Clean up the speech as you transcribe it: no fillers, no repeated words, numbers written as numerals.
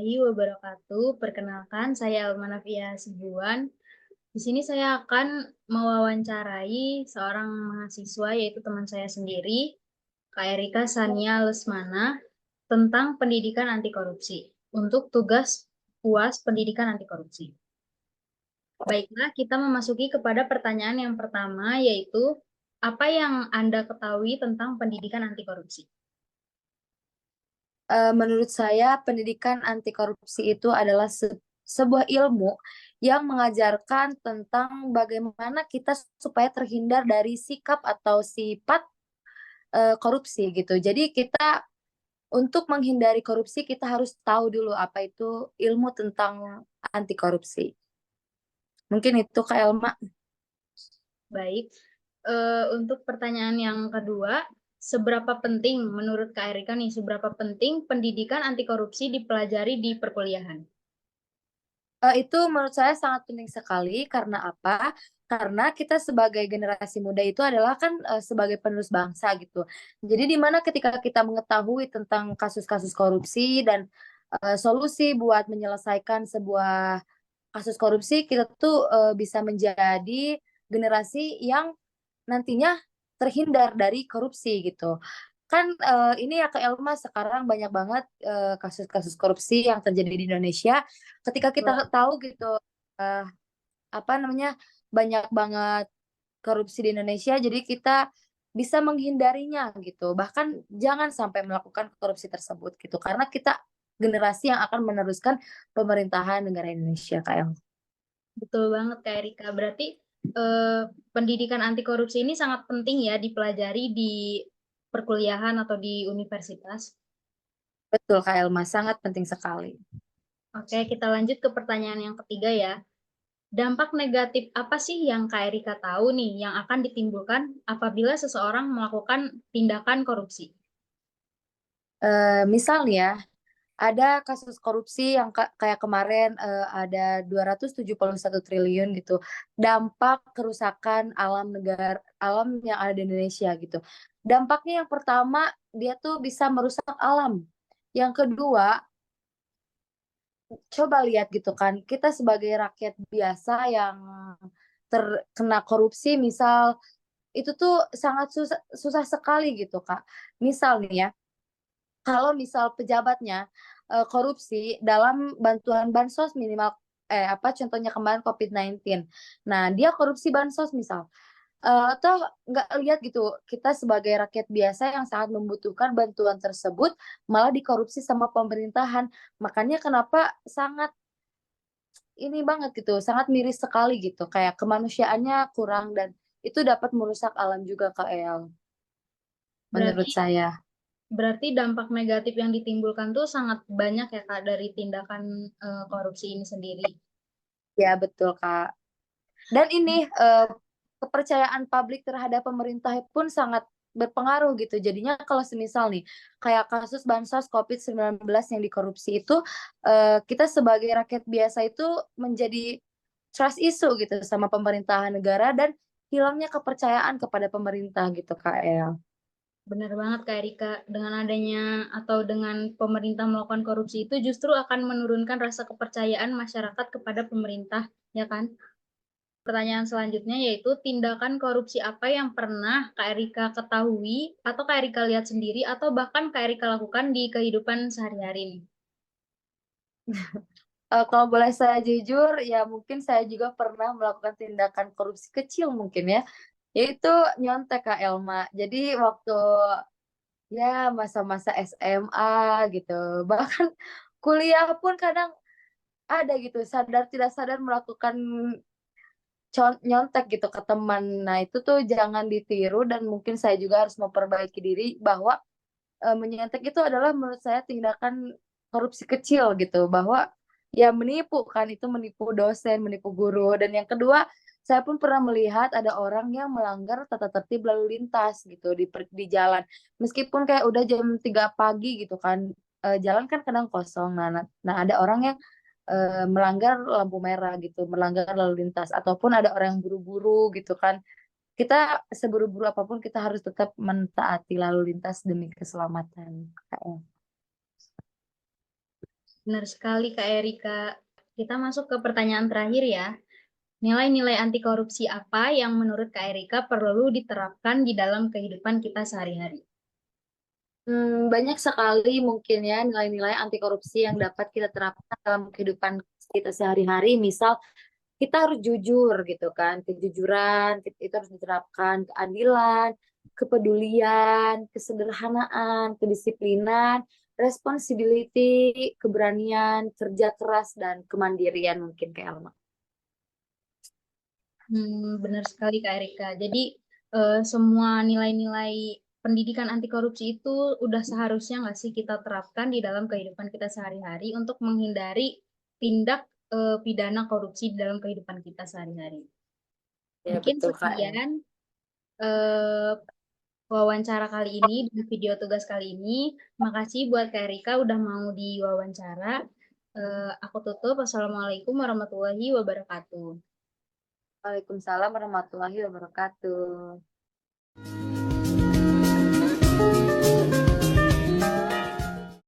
warahmatullahi wabarakatuh. Perkenalkan, saya Almanafia Sibuan. Di sini saya akan mewawancarai seorang mahasiswa, yaitu teman saya sendiri, Kak Erika Sania Lesmana, tentang pendidikan anti korupsi untuk tugas UAS Pendidikan Anti Korupsi. Baiklah, kita memasuki kepada pertanyaan yang pertama, yaitu apa yang Anda ketahui tentang pendidikan anti korupsi? Menurut saya pendidikan anti korupsi itu adalah sebuah ilmu yang mengajarkan tentang bagaimana kita supaya terhindar dari sikap atau sifat korupsi gitu. Jadi kita untuk menghindari korupsi kita harus tahu dulu apa itu ilmu tentang anti korupsi. Mungkin itu Kak Elma. Baik, untuk pertanyaan yang kedua, seberapa penting menurut Kak Erika nih, seberapa penting pendidikan anti korupsi dipelajari di perkuliahan? Itu menurut saya sangat penting sekali karena apa? Karena kita sebagai generasi muda itu adalah kan sebagai penerus bangsa gitu. Jadi di mana ketika kita mengetahui tentang kasus-kasus korupsi dan solusi buat menyelesaikan sebuah kasus korupsi, kita tuh bisa menjadi generasi yang nantinya terhindar dari korupsi gitu. Kan ini ya Kak Elma sekarang banyak banget kasus-kasus korupsi yang terjadi di Indonesia. Ketika kita Betul. tahu gitu eh, apa namanya banyak banget korupsi di Indonesia, jadi kita bisa menghindarinya gitu. Bahkan jangan sampai melakukan korupsi tersebut gitu. Karena kita generasi yang akan meneruskan pemerintahan negara Indonesia Kak Elma. Betul banget Kak Erika. Berarti eh, pendidikan anti korupsi ini sangat penting ya dipelajari di perkuliahan atau di universitas. Betul Kak Elma, sangat penting sekali. Oke, kita lanjut ke pertanyaan yang ketiga ya. Dampak negatif apa sih yang Kak Erika tahu nih yang akan ditimbulkan apabila seseorang melakukan tindakan korupsi? Misalnya ada kasus korupsi yang kayak kemarin ada 271 triliun gitu. Dampak kerusakan alam negara alam yang ada di Indonesia gitu. Dampaknya yang pertama dia tuh bisa merusak alam. Yang kedua, coba lihat gitu kan, kita sebagai rakyat biasa yang terkena korupsi misal itu tuh sangat susah, susah sekali gitu Kak. Misal nih ya, kalau misal pejabatnya korupsi dalam bantuan bansos minimal apa contohnya kemarin COVID-19. Nah, dia korupsi bansos misal. Toh nggak lihat gitu kita sebagai rakyat biasa yang sangat membutuhkan bantuan tersebut malah dikorupsi sama pemerintahan. Makanya kenapa sangat ini banget gitu, sangat miris sekali gitu. Kayak kemanusiaannya kurang dan itu dapat merusak alam juga Kak El, menurut Berarti saya. berarti dampak negatif yang ditimbulkan tuh sangat banyak ya Kak dari tindakan korupsi ini sendiri. Ya betul Kak. Dan ini kepercayaan publik terhadap pemerintah pun sangat berpengaruh gitu. Jadinya kalau semisal nih kayak kasus bansos COVID-19 yang dikorupsi itu kita sebagai rakyat biasa itu menjadi trust issue gitu sama pemerintahan negara dan hilangnya kepercayaan kepada pemerintah gitu Kak El. Benar banget Kak Erika, dengan adanya atau dengan pemerintah melakukan korupsi itu justru akan menurunkan rasa kepercayaan masyarakat kepada pemerintah, ya kan? Pertanyaan selanjutnya yaitu tindakan korupsi apa yang pernah Kak Erika ketahui atau Kak Erika lihat sendiri atau bahkan Kak Erika lakukan di kehidupan sehari-hari nih? Kalau boleh saya jujur, ya mungkin saya juga pernah melakukan tindakan korupsi kecil mungkin ya, yaitu nyontek Kak Elma. Jadi waktu ya masa-masa SMA gitu, bahkan kuliah pun kadang ada gitu, sadar tidak sadar melakukan nyontek gitu ke teman. Nah itu tuh jangan ditiru dan mungkin saya juga harus memperbaiki diri bahwa menyontek itu adalah menurut saya tindakan korupsi kecil gitu bahwa ya menipu kan itu menipu dosen, menipu guru dan yang kedua saya pun pernah melihat ada orang yang melanggar tata tertib lalu lintas gitu di jalan meskipun kayak udah jam 3 pagi gitu kan jalan kan kadang kosong nah ada orang yang melanggar lampu merah gitu melanggar lalu lintas ataupun ada orang yang buru-buru gitu kan kita seburu-buru apapun kita harus tetap mentaati lalu lintas demi keselamatan KM. Benar sekali Kak Erika. Kita masuk ke pertanyaan terakhir ya. Nilai-nilai anti korupsi apa yang menurut Kak Erika perlu diterapkan di dalam kehidupan kita sehari-hari? Banyak sekali mungkin ya nilai-nilai anti korupsi yang dapat kita terapkan dalam kehidupan kita sehari-hari. Misal kita harus jujur gitu kan, kejujuran itu harus diterapkan, keadilan, kepedulian, kesederhanaan, kedisiplinan, responsibility, keberanian, kerja keras dan kemandirian mungkin kayak Alma. Benar sekali Kak Erika. Jadi semua nilai-nilai pendidikan anti korupsi itu udah seharusnya nggak sih kita terapkan di dalam kehidupan kita sehari-hari untuk menghindari tindak pidana korupsi di dalam kehidupan kita sehari-hari. Ya Mungkin betul Kak. sekian eh, wawancara kali ini dan video tugas kali ini. Makasih buat Kak Erika udah mau diwawancara. Aku tutup. Assalamualaikum warahmatullahi wabarakatuh. Waalaikumsalam warahmatullahi wabarakatuh.